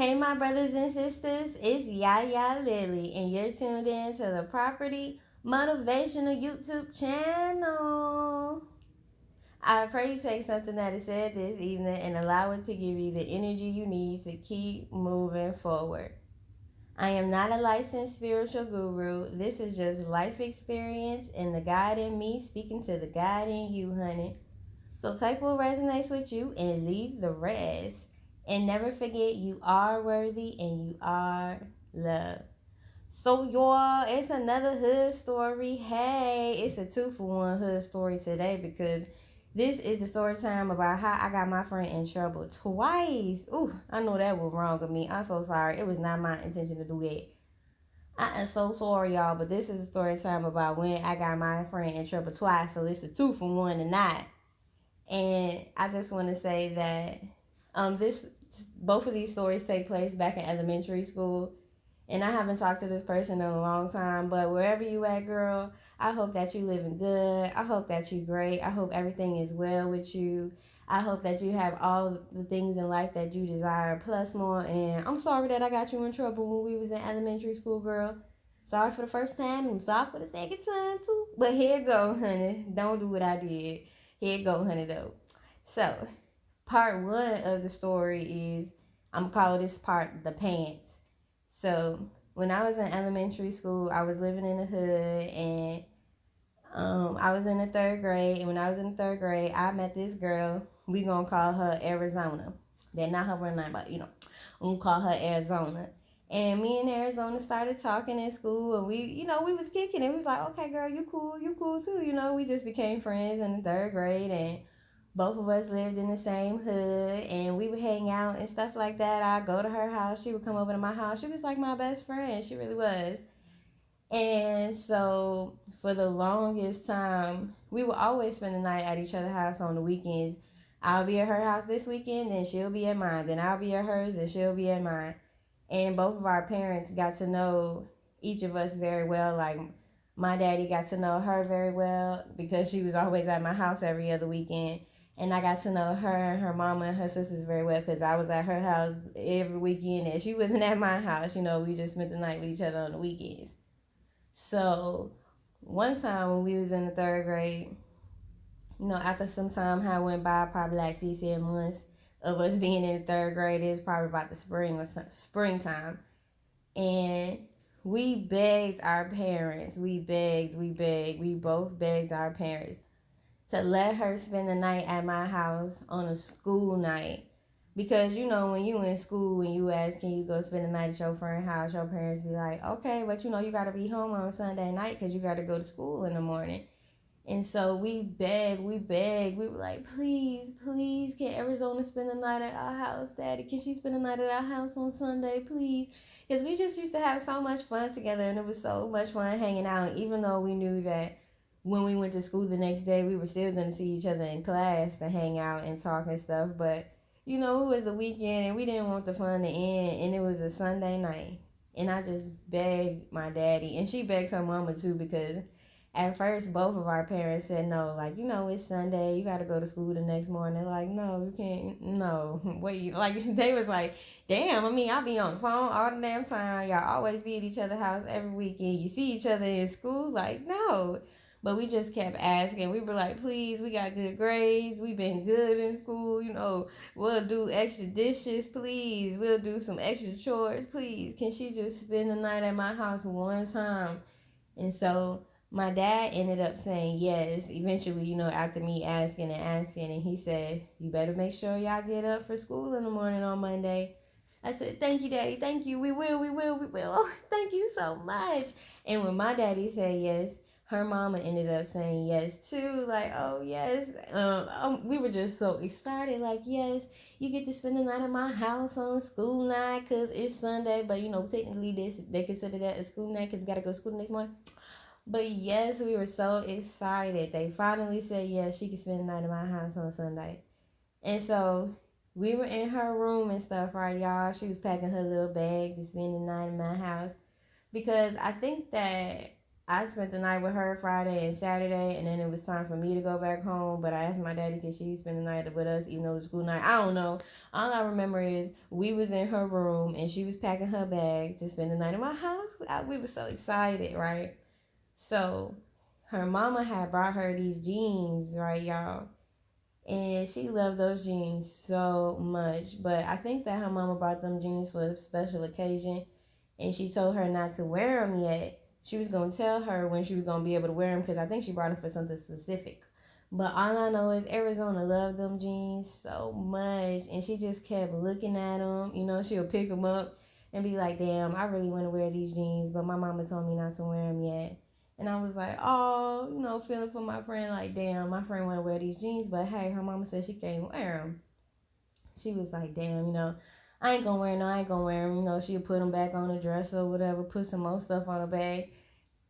Hey, my brothers and sisters, it's Yaya Lily, and you're tuned in to the Property Motivational YouTube channel. I pray you take something that is said this evening and allow it to give you the energy you need to keep moving forward. I am not a licensed spiritual guru. This is just life experience and the God in me speaking to the God in you, honey. So take what resonates with you and leave the rest. And never forget you are worthy and you are loved. So y'all, it's another hood story. Hey, it's a 2-for-1 hood story today because this is the story time about how I got my friend in trouble twice. Ooh, I know that was wrong of me. I'm so sorry. It was not my intention to do that. I am so sorry, y'all, but this is a story time about when I got my friend in trouble twice. So it's a 2-for-1 tonight. And I just want to say that this both of these stories take place back in elementary school. And I haven't talked to this person in a long time, but wherever you at, girl, I hope that you living good. I hope that you great. I hope everything is well with you. I hope that you have all the things in life that you desire, plus more. And I'm sorry that I got you in trouble when we was in elementary school, girl. Sorry for the first time and sorry for the second time too. But here you go, honey. Don't do what I did. Here you go, honey, though. So, part one of the story is, I'm going to call this part the pants. So, when I was in elementary school, I was living in the hood, and I was in the third grade. And when I was in the third grade, I met this girl. We going to call her Arizona. That's not her real name, but, I'm going to call her Arizona. And me and Arizona started talking in school, and we was kicking it. We was like, okay, girl, you cool too. We just became friends in the third grade, and both of us lived in the same hood, and we would hang out and stuff like that. I'd go to her house. She would come over to my house. She was like my best friend. She really was. And so for the longest time, we would always spend the night at each other's house on the weekends. I'll be at her house this weekend, then she'll be at mine. Then I'll be at hers, and she'll be at mine. And both of our parents got to know each of us very well. Like, my daddy got to know her very well because she was always at my house every other weekend. And I got to know her and her mama and her sisters very well because I was at her house every weekend and she wasn't at my house. We just spent the night with each other on the weekends. So one time when we was in the third grade, after some time had went by, probably like 6-7 months of us being in the third grade, it was probably about the springtime. And we begged our parents, we both begged our parents to let her spend the night at my house on a school night. Because, when you in school and you ask, can you go spend the night at your friend's house, your parents be like, okay, but you got to be home on Sunday night because you got to go to school in the morning. And so we begged. We were like, please, can Arizona spend the night at our house, Daddy? Can she spend the night at our house on Sunday, please? Because we just used to have so much fun together, and it was so much fun hanging out. And even though we knew that when we went to school the next day, we were still going to see each other in class to hang out and talk and stuff. But, it was the weekend, and we didn't want the fun to end, and it was a Sunday night. And I just begged my daddy, and she begged her mama too, because at first both of our parents said no, like, it's Sunday, you got to go to school the next morning. Like, no, you can't, no, wait, like, they was like, damn, I'll be on the phone all the damn time, y'all always be at each other's house every weekend, you see each other in school, like, no. But we just kept asking. We were like, please, we got good grades, we've been good in school, we'll do extra dishes, please, we'll do some extra chores, please, can she just spend the night at my house one time? And so my dad ended up saying yes eventually, after me asking, and he said, you better make sure y'all get up for school in the morning on Monday. I said, thank you, Daddy, thank you, we will. Oh, thank you so much. And when my daddy said yes, her mama ended up saying yes too, like, oh yes. We were just so excited, like, yes, you get to spend the night at my house on school night because it's Sunday, but technically they consider that a school night because you got to go to school the next morning. But yes, we were so excited. They finally said yes, she could spend the night at my house on Sunday. And so we were in her room and stuff, right, y'all? She was packing her little bag to spend the night in my house. Because I think that I spent the night with her Friday and Saturday, and then it was time for me to go back home. But I asked my daddy could she spend the night with us, even though it was school night. I don't know. All I remember is we was in her room and she was packing her bag to spend the night in my house. We were so excited, right? So her mama had brought her these jeans, right, y'all? And she loved those jeans so much. But I think that her mama bought them jeans for a special occasion, and she told her not to wear them yet. She was gonna tell her when she was gonna be able to wear them because I think she brought them for something specific. But all I know is Arizona loved them jeans so much, and she just kept looking at them. You know, she'll pick them up and be like, "Damn, I really want to wear these jeans, but my mama told me not to wear them yet." And I was like, "Oh, feeling for my friend, like, damn, my friend want to wear these jeans, but hey, her mama said she can't wear them." She was like, "Damn, I ain't gonna wear them. No, I ain't gonna wear them." She'll put them back on the dresser or whatever, put some more stuff on her bag.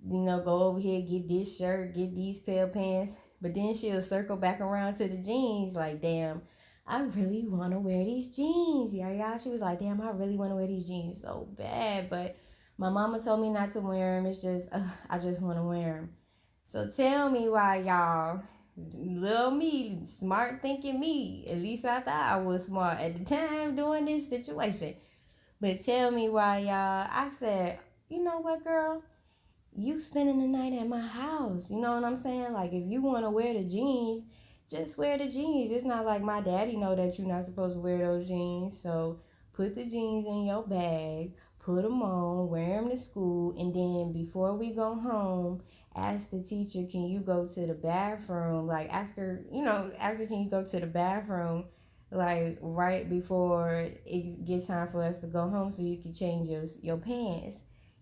Go over here, get this shirt, get these pair of pants. But then she'll circle back around to the jeans, like, damn, I really want to wear these jeans. Yeah, yeah. She was like, damn, I really want to wear these jeans so bad. But my mama told me not to wear them. It's just, I just want to wear them. So tell me why y'all, little me, smart thinking me, at least I thought I was smart at the time doing this situation. But tell me why y'all, I said, you know what, girl? You spending the night at my house. You know what I'm saying? Like, if you want to wear the jeans, just wear the jeans. It's not like my daddy know that you're not supposed to wear those jeans. So put the jeans in your bag, put them on, wear them to school, and then before we go home, ask the teacher, can you go to the bathroom? Like, ask her, can you go to the bathroom? Like right before it gets time for us to go home, so you can change your pants.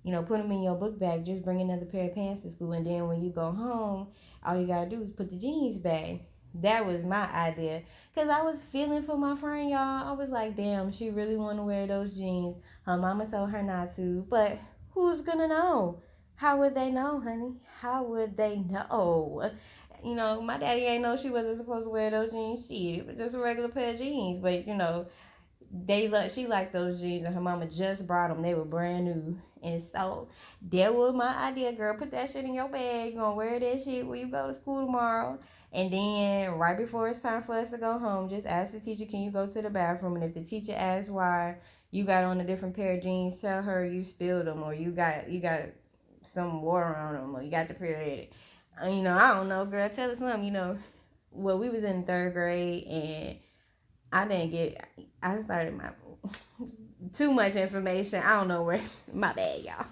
Put them in your book bag. Just bring another pair of pants to school, and then when you go home, all you gotta do is put the jeans back. That was my idea, cause I was feeling for my friend, y'all. I was like, damn, she really want to wear those jeans. Her mama told her not to, but who's gonna know? How would they know, honey? How would they know? My daddy ain't know she wasn't supposed to wear those jeans. Shit, it was just a regular pair of jeans, but she liked those jeans, and her mama just brought them. They were brand new, and so that was my idea, girl. Put that shit in your bag. You gonna wear that shit when you go to school tomorrow, and then right before it's time for us to go home, just ask the teacher, can you go to the bathroom? And if the teacher asks why you got on a different pair of jeans, tell her you spilled them, or you got some water on them, or you got your period. I don't know, girl. Tell us something. Well, we was in third grade, and I didn't get. I started my too much information. I don't know where. My bad, y'all.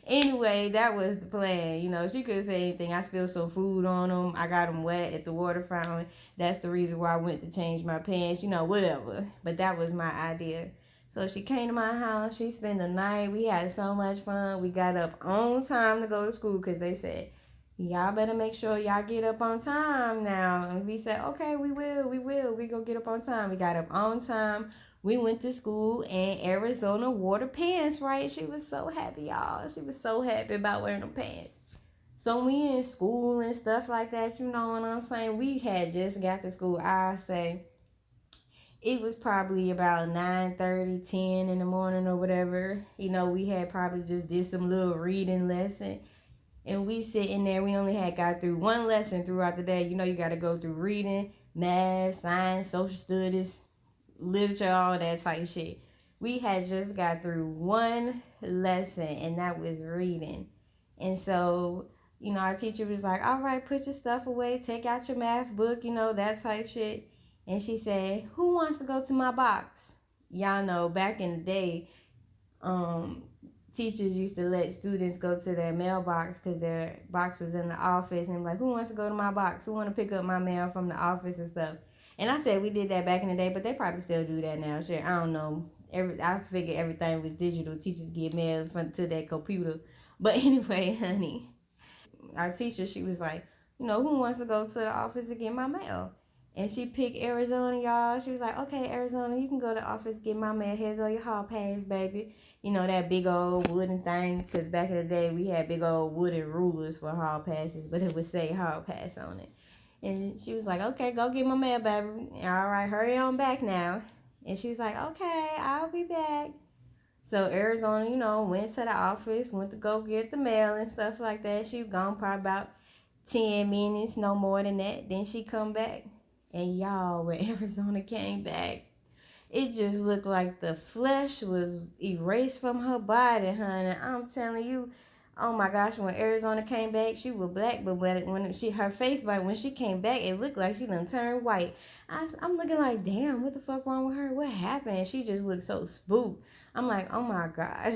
Anyway, that was the plan. She could say anything. I spilled some food on them. I got them wet at the water fountain. That's the reason why I went to change my pants. Whatever. But that was my idea. So she came to my house. She spent the night. We had so much fun. We got up on time to go to school because they said, y'all better make sure y'all get up on time now. And we said, okay, we will. We gonna get up on time. We got up on time. We went to school, and Arizona wore the pants, right? She was so happy, y'all. She was so happy about wearing the pants. So we in school and stuff like that, you know what I'm saying? We had just got to school. I say it was probably about 9:30, 10 in the morning or whatever. We had probably just did some little reading lesson. And we sitting there, we only had got through one lesson throughout the day. You got to go through reading, math, science, social studies, literature, all that type of shit. We had just got through one lesson, and that was reading. And so, our teacher was like, all right, put your stuff away, take out your math book, that type shit. And she said, who wants to go to my box? Y'all know back in the day, um, teachers used to let students go to their mailbox because their box was in the office, and like, who wants to go to my box? Who want to pick up my mail from the office and stuff? And I said we did that back in the day, but they probably still do that now. Sure, I don't know. I figured everything was digital. Teachers get mail to their computer. But anyway, honey, our teacher, she was like, who wants to go to the office to get my mail? And she picked Arizona, y'all. She was like, okay, Arizona, you can go to the office, get my mail. Here go your hall pass, baby. That big old wooden thing. Because back in the day, we had big old wooden rulers for hall passes, but it would say hall pass on it. And she was like, okay, go get my mail, baby. All right, hurry on back now. And she was like, okay, I'll be back. So Arizona, went to the office, went to go get the mail and stuff like that. She was gone probably about 10 minutes, no more than that. Then she come back. And y'all, when Arizona came back, it just looked like the flesh was erased from her body, honey. I'm telling you, oh my gosh, when Arizona came back, she was black, but when her face, but when she came back, it looked like she done turned white. I'm looking like, damn, what the fuck wrong with her? What happened? She just looked so spooked. I'm like, oh my gosh,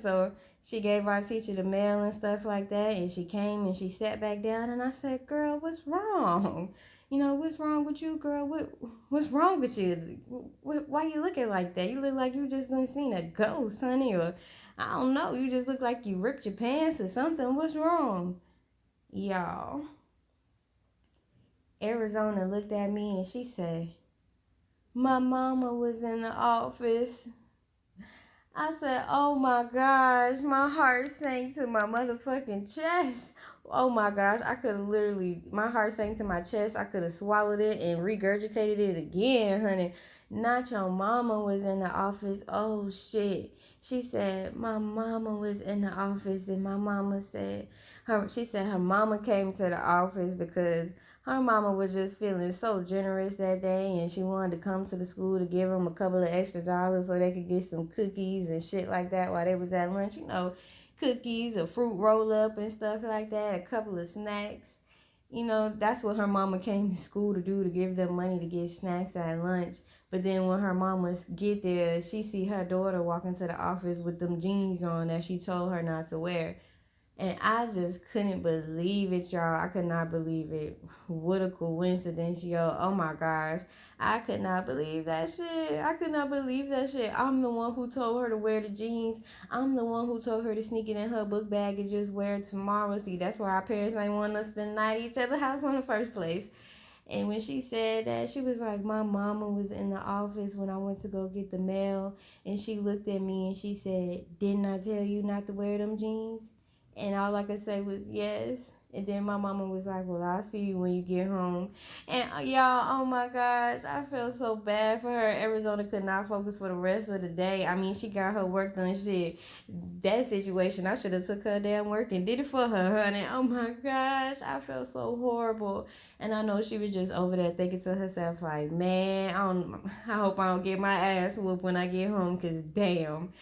so she gave our teacher the mail and stuff like that, and she came and she sat back down, and I said, girl, what's wrong? What's wrong with you, girl? What's wrong with you? Why you looking like that? You look like you just done seen a ghost, honey, or I don't know. You just look like you ripped your pants or something. What's wrong? Y'all, Arizona looked at me and she said, my mama was in the office. I said, oh my gosh, my heart sank to my motherfucking chest. Oh my gosh, I could have literally, my heart sank to my chest. I could have swallowed it and regurgitated it again, honey. Not your mama was in the office. Oh shit. She said, my mama was in the office, and my mama said, she said her mama came to the office because her mama was just feeling so generous that day, and she wanted to come to the school to give them a couple of extra dollars so they could get some cookies and shit like that while they was at lunch. Cookies, a fruit roll up and stuff like that, a couple of snacks. That's what her mama came to school to do, to give them money to get snacks at lunch. But then when her mamas get there, she see her daughter walking to the office with them jeans on that she told her not to wear. And I just couldn't believe it, y'all. I could not believe it. What a coincidence, yo. Oh my gosh. I could not believe that shit. I could not believe that shit. I'm the one who told her to wear the jeans. I'm the one who told her to sneak it in her book bag and just wear it tomorrow. See, that's why our parents ain't want us to spend the night at each other's house in the first place. And when she said that, she was like, my mama was in the office when I went to go get the mail. And she looked at me and she said, didn't I tell you not to wear them jeans? And all I could say was yes. And then my mama was like, well, I'll see you when you get home. And y'all, oh my gosh, I felt so bad for her. Arizona could not focus for the rest of the day. I mean, she got her work done, shit. That situation, I should have took her damn work and did it for her, honey. Oh my gosh, I felt so horrible. And I know she was just over there thinking to herself, like, man, I hope I don't get my ass whooped when I get home, because damn.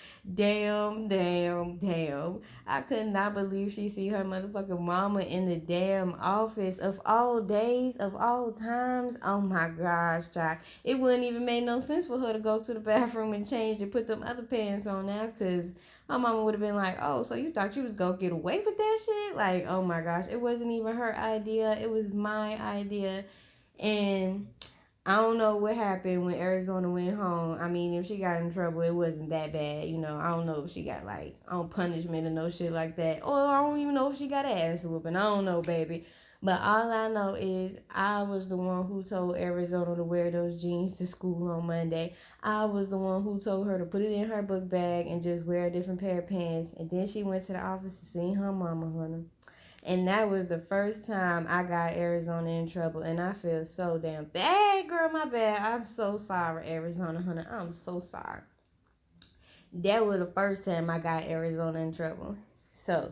I could not believe she see her motherfucking mama in the damn office of all days, of all times. Oh my gosh, child. It wouldn't even make no sense for her to go to the bathroom and change and put them other pants on now, because my mama would have been like, oh, so you thought you was going to get away with that shit? Like, oh my gosh. It wasn't even her idea. It was my idea. And I don't know what happened when Arizona went home. I mean, if she got in trouble, it wasn't that bad. I don't know if she got like on punishment and no shit like that. Or I don't even know if she got ass whooping. I don't know, baby. But all I know is I was the one who told Arizona to wear those jeans to school on Monday. I was the one who told her to put it in her book bag and just wear a different pair of pants. And then she went to the office to see her mama, honey. And that was the first time I got Arizona in trouble. And I feel so damn bad, girl. My bad. I'm so sorry, Arizona, honey. I'm so sorry. That was the first time I got Arizona in trouble. So,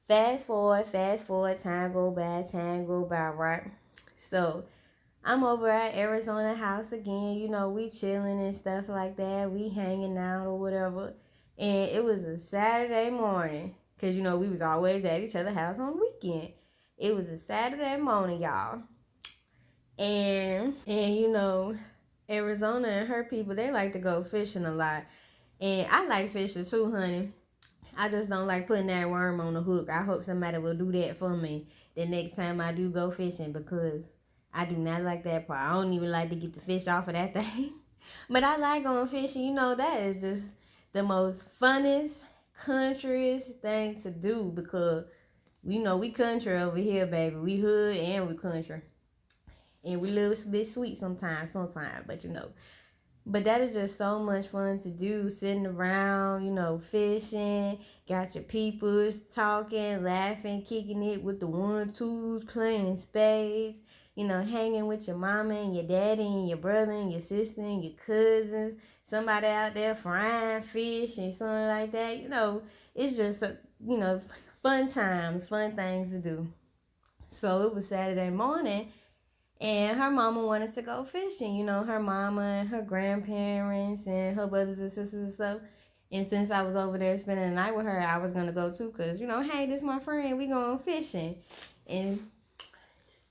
fast forward, time go by, right? So, I'm over at Arizona house again. We chilling and stuff like that. We hanging out or whatever. And it was a Saturday morning. Because, we was always at each other's house on the weekend. It was a Saturday morning, y'all. And Arizona and her people, they like to go fishing a lot. And I like fishing too, honey. I just don't like putting that worm on the hook. I hope somebody will do that for me the next time I do go fishing, because I do not like that part. I don't even like to get the fish off of that thing. But I like going fishing. That is just the most funnest, countryest thing to do, because we country over here, baby. We hood and we country. And we a little bit sweet sometimes, but But that is just so much fun to do, sitting around, fishing, got your peoples talking, laughing, kicking it with the 1-2s, playing spades. hanging with your mama and your daddy and your brother and your sister and your cousins, somebody out there frying fish and something like that. It's just, fun times, fun things to do. So it was Saturday morning, and her mama wanted to go fishing. Her mama and her grandparents and her brothers and sisters and stuff. And since I was over there spending the night with her, I was going to go too because, hey, this my friend. We going fishing. And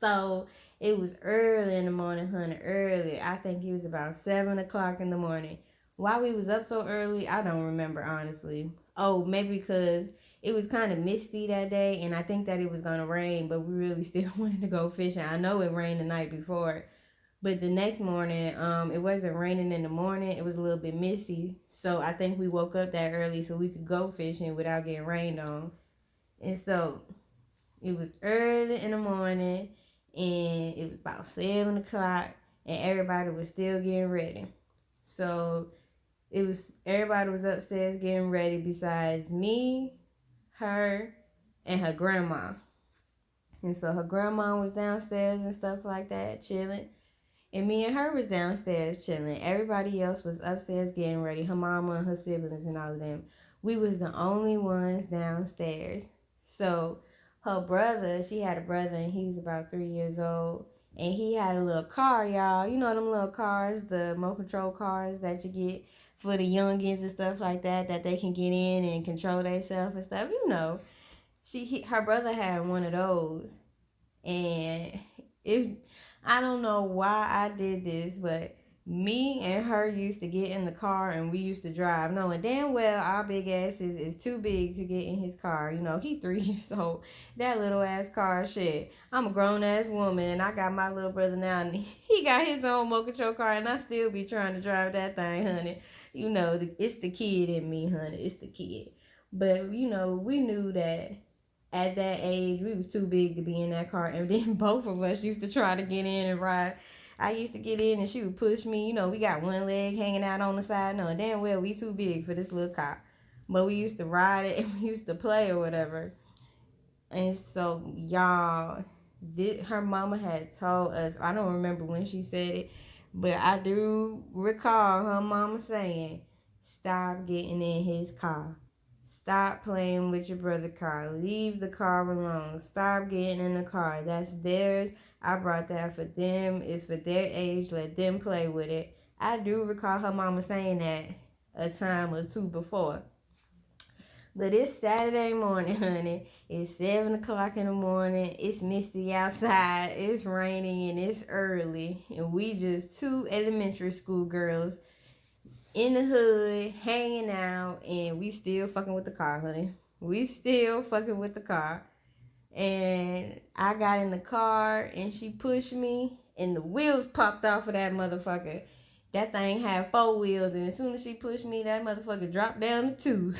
so it was early in the morning, honey, early. I think it was about 7 o'clock in the morning. Why we was up so early, I don't remember, honestly. Oh, maybe because it was kind of misty that day, and I think that it was going to rain, but we really still wanted to go fishing. I know it rained the night before, but the next morning, it wasn't raining in the morning. It was a little bit misty, so I think we woke up that early so we could go fishing without getting rained on. And so it was early in the morning, and it was about 7 o'clock, and everybody was still getting ready. So everybody was upstairs getting ready besides me, her, and her grandma. And so her grandma was downstairs and stuff like that, chilling. And me and her was downstairs chilling. Everybody else was upstairs getting ready. Her mama and her siblings and all of them. We was the only ones downstairs. So her brother, she had a brother, and he was about 3 years old. And he had a little car, y'all. You know them little cars, the remote control cars that you get for the youngins and stuff like that they can get in and control themselves and stuff. Her brother had one of those. And I don't know why I did this, but me and her used to get in the car and we used to drive, knowing damn well our big ass is too big to get in his car. He 3 years old. That little ass car, shit. I'm a grown ass woman, and I got my little brother now, and he got his own remote control car, and I still be trying to drive that thing, honey. It's the kid in me, honey. It's the kid. But we knew that at that age, we was too big to be in that car. And then both of us used to try to get in and ride. I used to get in and she would push me. We got one leg hanging out on the side. No, damn well we too big for this little car. But we used to ride it and we used to play or whatever. And so, y'all, her mama had told us, I don't remember when she said it, but I do recall her mama saying, stop getting in his car. Stop playing with your brother's car. Leave the car alone. Stop getting in the car. That's theirs. I brought that for them. It's for their age. Let them play with it. I do recall her mama saying that a time or two before. But it's Saturday morning, honey. It's 7 o'clock in the morning. It's misty outside. It's raining and it's early. And we just two elementary school girls in the hood, hanging out, and we still fucking with the car, honey. We still fucking with the car. And I got in the car, and she pushed me, and the wheels popped off of that motherfucker. That thing had 4 wheels, and as soon as she pushed me, that motherfucker dropped down to 2.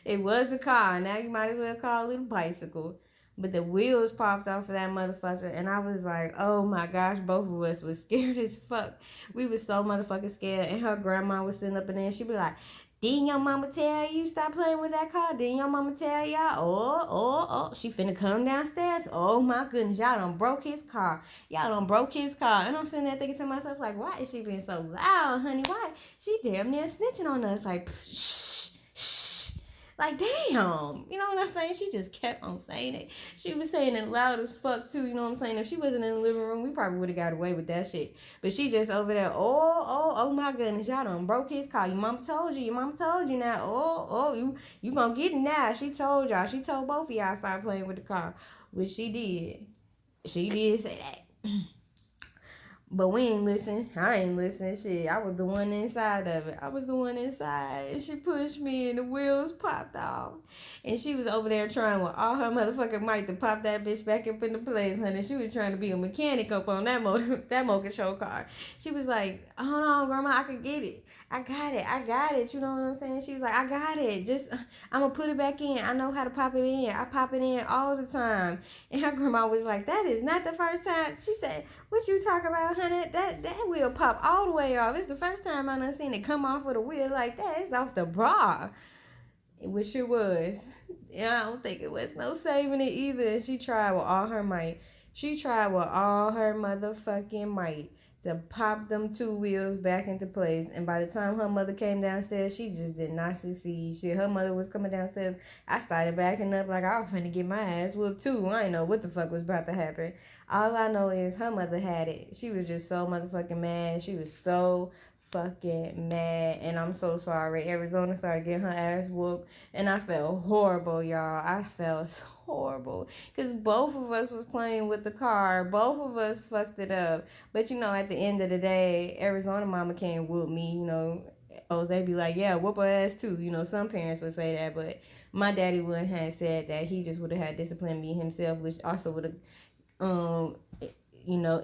It was a car. Now you might as well call it a bicycle. But the wheels popped off of that motherfucker, and I was like, oh my gosh, both of us was scared as fuck. We was so motherfucking scared, and her grandma was sitting up in there, and she be like, didn't your mama tell you stop playing with that car? Didn't your mama tell y'all? Oh, she finna come downstairs. Oh my goodness, y'all done broke his car. Y'all done broke his car. And I'm sitting there thinking to myself, like, why is she being so loud, honey? Why? She damn near snitching on us, like, shh. Like, damn. You know what I'm saying? She just kept on saying it. She was saying it loud as fuck, too. You know what I'm saying? If she wasn't in the living room, we probably would have got away with that shit. But she just over there, oh my goodness. Y'all done broke his car. Your mama told you. Your mama told you now. You gonna get it now. She told y'all. She told both of y'all stop playing with the car. Which she did. She did say that. But we ain't listen. I ain't listen. Shit, I was the one inside of it. I was the one inside. And she pushed me and the wheels popped off. And she was over there trying with all her motherfucking might to pop that bitch back up into place, honey. She was trying to be a mechanic up on that motor control car. She was like, hold on, grandma, I could get it. I got it. You know what I'm saying? She's like, I got it. Just, I'm going to put it back in. I know how to pop it in. I pop it in all the time. And her grandma was like, that is not the first time. She said, what you talk about, honey? That wheel pop all the way off. It's the first time I done seen it come off of the wheel like that. It's off the bar. Which it was. And I don't think it was no saving it either. And she tried with all her might She tried with all her motherfucking might to pop them two wheels back into place. And by the time her mother came downstairs, she just did not succeed. Shit, her mother was coming downstairs. I started backing up like I was finna get my ass whooped too. I didn't know what the fuck was about to happen. All I know is her mother had it. She was just so motherfucking mad. She was so fucking mad. And I'm so sorry. Arizona started getting her ass whooped. And I felt horrible, y'all. I felt horrible. Because both of us was playing with the car. Both of us fucked it up. But you know, at the end of the day, Arizona mama can't whoop me, you know. They'd be like, yeah, whoop her ass too. You know, some parents would say that, but my daddy wouldn't have said that. He just would have had disciplined me himself, which also would have um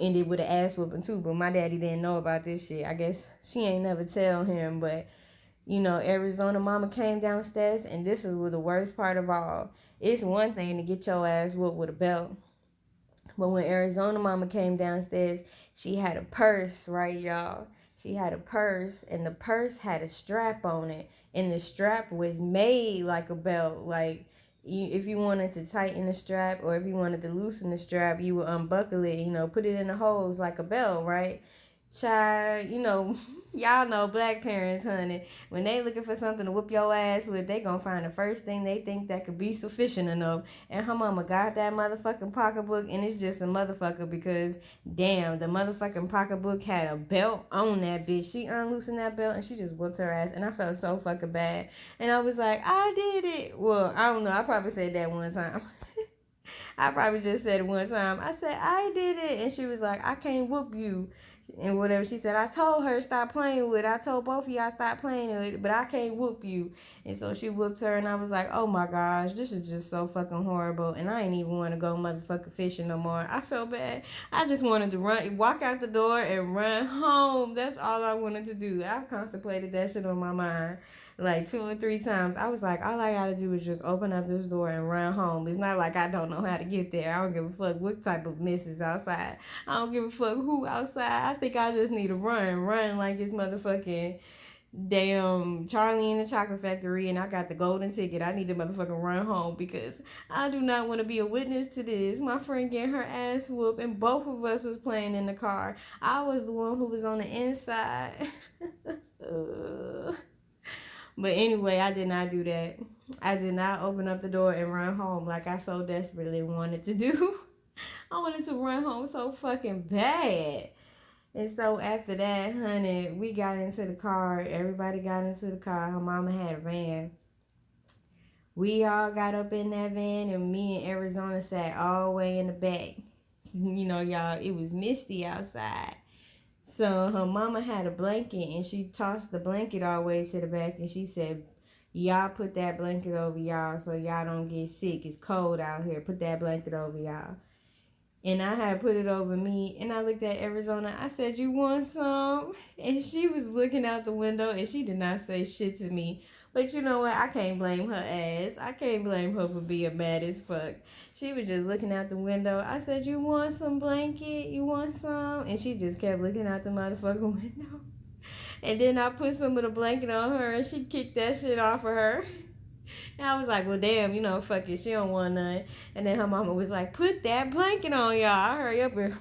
ended with an ass whooping too. But my daddy didn't know about this shit. I guess she ain't never tell him, but Arizona mama came downstairs, and this is the worst part of all. It's one thing to get your ass whooped with a belt, but when Arizona mama came downstairs, she had a purse, right, y'all? She had a purse, and the purse had a strap on it, and the strap was made like a belt. Like, if you wanted to tighten the strap or if you wanted to loosen the strap, you would unbuckle it, put it in the holes like a belt, right? Child, y'all know black parents, honey. When they looking for something to whoop your ass with, they gonna find the first thing they think that could be sufficient enough. And her mama got that motherfucking pocketbook, and it's just a motherfucker because, damn, the motherfucking pocketbook had a belt on that bitch. She unloosened that belt and she just whooped her ass, and I felt so fucking bad. And I was like, I did it. Well, I don't know. I probably said that one time. I probably just said it one time. I said, I did it. And she was like, I can't whoop you. And whatever she said, I told her stop playing with it. I told both of y'all stop playing with it, but I can't whoop you. And so she whooped her, and I was like, oh my gosh, this is just so fucking horrible. And I ain't even want to go motherfucking fishing no more. I felt bad. I just wanted to walk out the door and run home. That's all I wanted to do. I contemplated that shit on my mind like 2 or 3 times. I was like, all I gotta do is just open up this door and run home. It's not like I don't know how to get there. I don't give a fuck what type of mess is outside. I don't give a fuck who outside. I think I just need to run like it's motherfucking damn Charlie in the Chocolate Factory, and I got the golden ticket. I need to motherfucking run home because I do not want to be a witness to this. My friend getting her ass whooped, and both of us was playing in the car. I was the one who was on the inside. But anyway, I did not do that. I did not open up the door and run home like I so desperately wanted to do. I wanted to run home so fucking bad. And so after that, honey, we got into the car. Everybody got into the car. Her mama had a van. We all got up in that van, and me and Arizona sat all the way in the back. Y'all, it was misty outside. So her mama had a blanket, and she tossed the blanket all the way to the back, and she said, y'all put that blanket over y'all so y'all don't get sick. It's cold out here. Put that blanket over y'all. And I had put it over me, and I looked at Arizona. I said, you want some? And she was looking out the window, and she did not say shit to me. But you know what? I can't blame her ass. I can't blame her for being mad as fuck. She was just looking out the window. I said, you want some blanket? You want some? And she just kept looking out the motherfucking window. And then I put some of the blanket on her, and she kicked that shit off of her. And I was like, well, damn, fuck it. She don't want none. And then her mama was like, put that blanket on, y'all. I hurry up and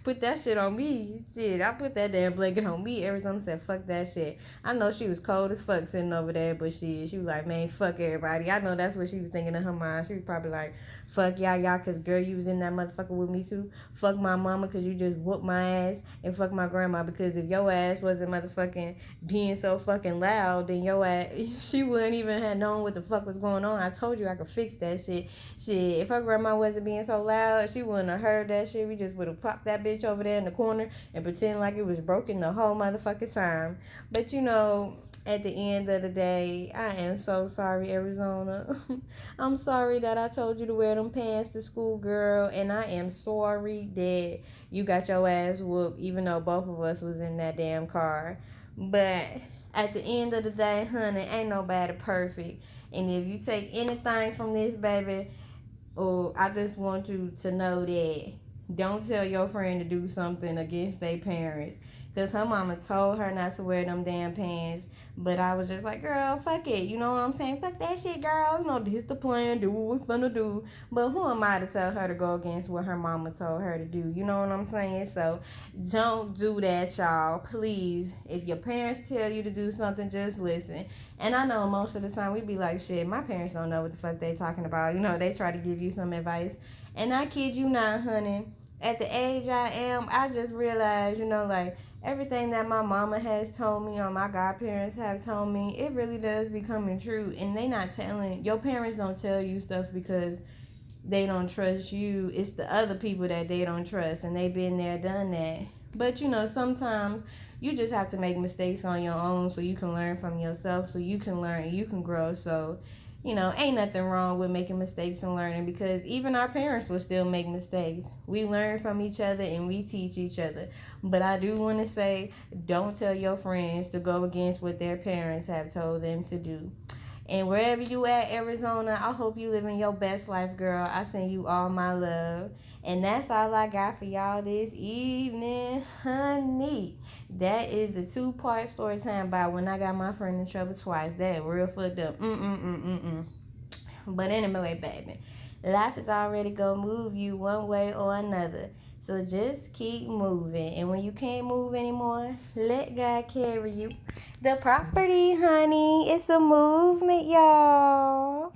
put that shit on me. Shit, I put that damn blanket on me. Arizona said, fuck that shit. I know she was cold as fuck sitting over there, but she was like, man, fuck everybody. I know that's what she was thinking in her mind. She was probably like, fuck y'all, because, girl, you was in that motherfucker with me, too. Fuck my mama, because you just whooped my ass. And fuck my grandma, because if your ass wasn't motherfucking being so fucking loud, then your ass, she wouldn't even have known what the fuck was going on. I told you I could fix that shit. Shit, if her grandma wasn't being so loud, she wouldn't have heard that shit. We just would have popped that bitch over there in the corner and pretend like it was broken the whole motherfucking time. But at the end of the day, I am so sorry, Arizona. I'm sorry that I told you to wear them pants to school, girl, and I am sorry that you got your ass whooped, even though both of us was in that damn car. But at the end of the day, honey, ain't nobody perfect. And if you take anything from this, baby, I just want you to know that Don't tell your friend to do something against their parents. Because her mama told her not to wear them damn pants. But I was just like, girl, fuck it. You know what I'm saying? Fuck that shit, girl. You know, this the plan. Do what we're gonna do. But who am I to tell her to go against what her mama told her to do? You know what I'm saying? So don't do that, y'all. Please. If your parents tell you to do something, just listen. And I know most of the time we be like, shit, my parents don't know what the fuck they talking about. You know, they try to give you some advice. And I kid you not, honey, at the age I am, I just realized, you know, like everything that my mama has told me or my godparents have told me, it really does becoming true. And they not telling, your parents don't tell you stuff because they don't trust you. It's the other people that they don't trust, and they've been there, done that. But you know, sometimes you just have to make mistakes on your own so you can learn from yourself, so you can learn and you can grow. So, you know, ain't nothing wrong with making mistakes and learning, because even our parents will still make mistakes. We learn from each other and we teach each other. But I do want to say, don't tell your friends to go against what their parents have told them to do. And wherever you at, Arizona, I hope you living your best life, girl. I send you all my love. And that's all I got for y'all this evening, honey. That is the two-part story time about when I got my friend in trouble twice. That real fucked up. Mm-mm-mm-mm-mm. But anyway, baby, life is already gonna move you one way or another. So just keep moving. And when you can't move anymore, let God carry you. The property, honey. It's a movement, y'all.